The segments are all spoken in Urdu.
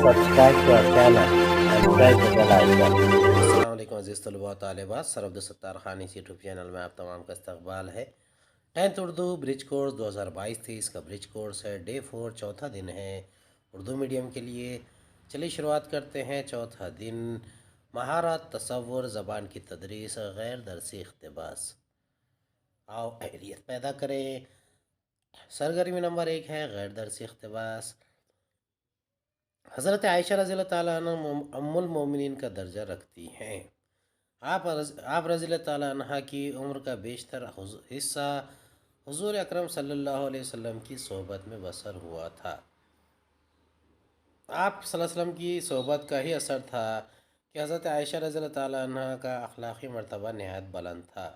subscribe to our channel and press the bell icon. السلام علیکم عزیز طلباء و طالبات، سر عبدالستار خان اس یوٹیوب چینل میں آپ تمام کا استقبال ہے۔ 10th اردو برج کورس 2022-23 کا برج کورس ہے، ڈے 4 چوتھا دن ہے اردو میڈیم کے لیے۔ چلیے شروعات کرتے ہیں۔ چوتھا دن مہارت، تصور، زبان کی تدریس، غیر درسی اقتباس۔ آؤ اہلیت پیدا کریں۔ سرگرمی نمبر 1 ہے غیر درسی اقتباس۔ حضرت عائشہ رضی اللہ تعالیٰ عنہ ام المومنین کا درجہ رکھتی ہیں۔ آپ رضی اللہ تعالیٰ عنہ کی عمر کا بیشتر حصہ حضور اکرم صلی اللہ علیہ وسلم کی صحبت میں بسر ہوا تھا۔ آپ صلی اللہ علیہ وسلم کی صحبت کا ہی اثر تھا کہ حضرت عائشہ رضی اللہ تعالیٰ عنہ کا اخلاقی مرتبہ نہایت بلند تھا۔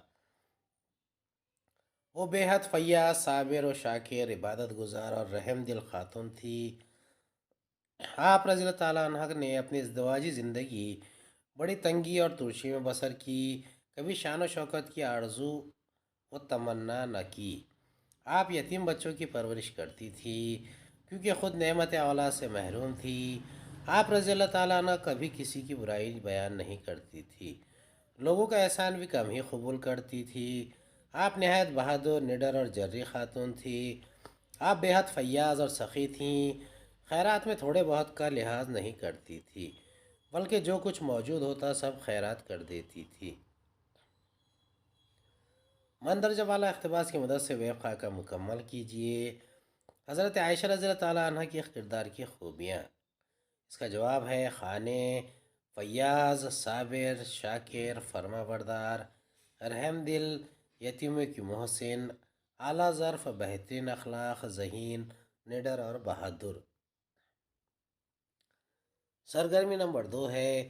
وہ بے حد فیاض، صابر و شاکر، عبادت گزار اور رحم دل خاتون تھی۔ آپ رضی اللہ تعالیٰ عنہ نے اپنی ازدواجی زندگی بڑی تنگی اور ترشی میں بسر کی، کبھی شان و شوکت کی آرزو و تمنا نہ کی۔ آپ یتیم بچوں کی پرورش کرتی تھی کیونکہ خود نعمت اولاد سے محروم تھی۔ آپ رضی اللہ تعالیٰ عنہ کبھی کسی کی برائی بیان نہیں کرتی تھی، لوگوں کا احسان بھی کم ہی قبول کرتی تھی۔ آپ نہایت بہادر، نڈر اور جری خاتون تھی۔ آپ بے حد فیاض اور سخی تھیں۔ خیرات میں تھوڑے بہت کا لحاظ نہیں کرتی تھی، بلکہ جو کچھ موجود ہوتا سب خیرات کر دیتی تھی۔ مندرجہ بالا اقتباس کی مدد سے ویب خاکہ مکمل کیجیے۔ حضرت عائشہ رضی اللہ تعالیٰ عنہ کی کردار کی خوبیاں۔ اس کا جواب ہے خانے، فیاض، صابر، شاکر، فرما بردار، رحم دل، یتیموں کی محسن، اعلیٰ ظرف، بہترین اخلاق، ذہین، نڈر اور بہادر۔ سرگرمی نمبر 2 ہے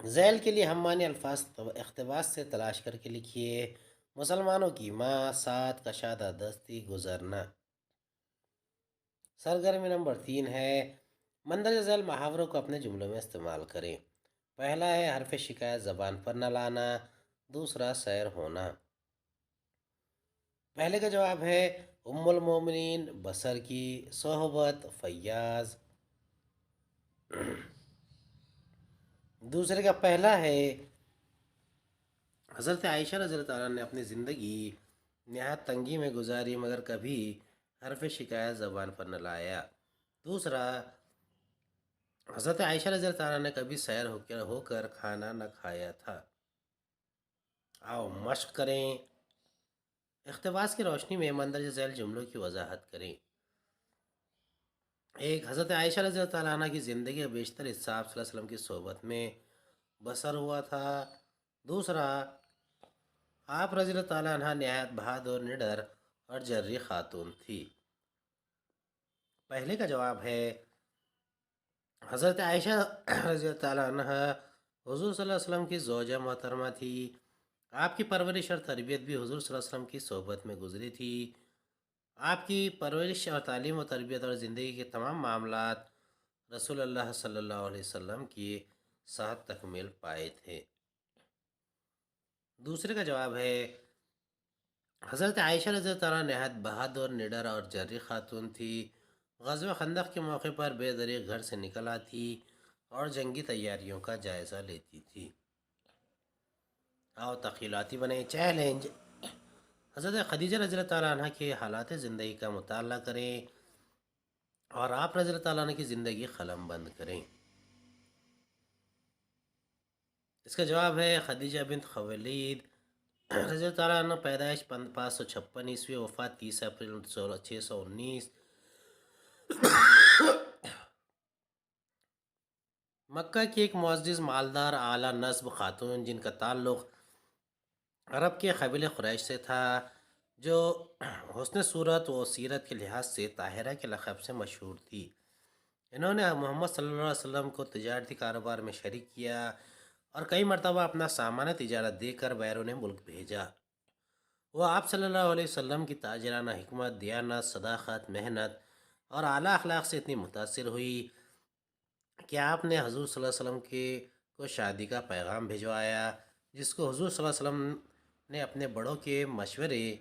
ذیل کے لیے ہم معنی الفاظ اقتباس سے تلاش کر کے لکھیے۔ مسلمانوں کی ماں، ساتھ، کشادہ دستی، گزرنا۔ سرگرمی نمبر 3 ہے مندرجہ ذیل محاوروں کو اپنے جملوں میں استعمال کریں۔ پہلا ہے حرف شکایت زبان پر نہ لانا، دوسرا سیر ہونا۔ پہلے کا جواب ہے ام المومنین، بسر کی، صحبت، فیاض۔ دوسرے کا پہلا ہے حضرت عائشہ رضی اللہ تعالیٰ نے اپنی زندگی نہایت تنگی میں گزاری مگر کبھی حرف شکایت زبان پر نہ لایا۔ دوسرا، حضرت عائشہ رضی اللہ تعالیٰ نے کبھی سیر ہو کر کھانا نہ کھایا تھا۔ آؤ مشق کریں۔ اقتباس کی روشنی میں مندرجہ ذیل جملوں کی وضاحت کریں۔ 1. حضرت عائشہ رضی اللہ تعالیٰ عنہ کی زندگی کا بیشتر حصہ آپ صلی اللہ علیہ وسلم کی صحبت میں بسر ہوا تھا۔ دوسرا، آپ رضی اللہ تعالیٰ عنہ نہایت بہادر، نڈر اور جری خاتون تھی۔ پہلے کا جواب ہے حضرت عائشہ رضی اللہ تعالیٰ عنہ حضور صلی اللہ علیہ وسلم کی زوجہ محترمہ تھی۔ آپ کی پرورش اور تربیت بھی حضور صلی اللہ علیہ وسلم کی صحبت میں گزری تھی۔ آپ کی پرورش اور تعلیم و تربیت اور زندگی کے تمام معاملات رسول اللہ صلی اللہ علیہ وسلم کی ساتھ تکمیل پائے تھے۔ دوسرے کا جواب ہے حضرت عائشہ رضی اللہ تعالیٰ نہایت بہادر، نڈر اور جری خاتون تھی۔ غزوہ خندق کے موقع پر بے دریغ گھر سے نکل آتی اور جنگی تیاریوں کا جائزہ لیتی تھی۔ آؤ تخیلاتی بنیں۔ چیلنج: حضرت خدیجہ رضی اللہ تعالیٰ عنہ کے حالات زندگی کا مطالعہ کریں اور آپ رضی اللہ تعالیٰ عنہ کی زندگی قلم بند کریں۔ اس کا جواب ہے خدیجہ بنت خویلد رضی اللہ تعالیٰ عنہ، پیدائش 556 عیسوی، وفات 30 اپریل 619۔ مکہ کی ایک معزز، مالدار، اعلیٰ نسب خاتون جن کا تعلق عرب کے قبیلے قریش سے تھا، جو حسن صورت و سیرت کے لحاظ سے طاہرہ کے لقب سے مشہور تھی۔ انہوں نے محمد صلی اللہ علیہ وسلم کو تجارتی کاروبار میں شریک کیا اور کئی مرتبہ اپنا سامان تجارت دے کر بیرون ملک بھیجا۔ وہ آپ صلی اللہ علیہ وسلم کی تاجرانہ حکمت، دیانت، صداقت، محنت اور اعلیٰ اخلاق سے اتنی متاثر ہوئی کہ آپ نے حضور صلی اللہ علیہ وسلم کو شادی کا پیغام بھجوایا، جس کو حضور صلی اللہ علیہ وسلم نے اپنے بڑوں کے مشورے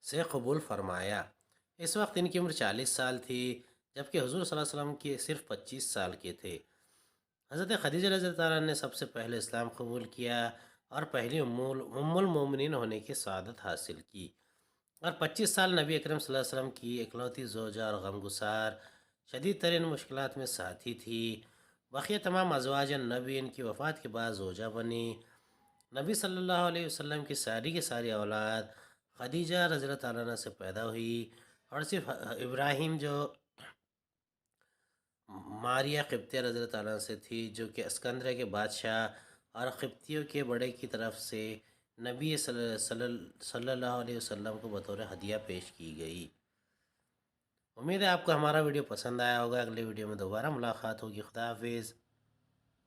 سے قبول فرمایا۔ اس وقت ان کی عمر 40 سال تھی، جبکہ حضور صلی اللہ علیہ وسلم کی صرف 25 سال کے تھے۔ حضرت خدیجہ رضی اللہ تعالیٰ نے سب سے پہلے اسلام قبول کیا اور پہلی ام المومنین ہونے کی سعادت حاصل کی، اور 25 سال نبی اکرم صلی اللہ علیہ وسلم کی اکلوتی زوجہ اور غمگسار شدید ترین مشکلات میں ساتھی تھی۔ بقیہ تمام ازواج نبی ان کی وفات کے بعد زوجہ بنی۔ نبی صلی اللہ علیہ وسلم کی ساری اولاد خدیجہ رضی اللہ تعالیٰ عنہ سے پیدا ہوئی، اور صرف ابراہیم جو ماریہ قبطیہ رضی اللہ تعالیٰ عنہ سے تھی، جو کہ اسکندریہ کے بادشاہ اور قبطیوں کے بڑے کی طرف سے نبی صلی اللہ علیہ وسلم کو بطور ہدیہ پیش کی گئی۔ امید ہے آپ کو ہمارا ویڈیو پسند آیا ہوگا۔ اگلے ویڈیو میں دوبارہ ملاقات ہوگی۔ خدا حافظ۔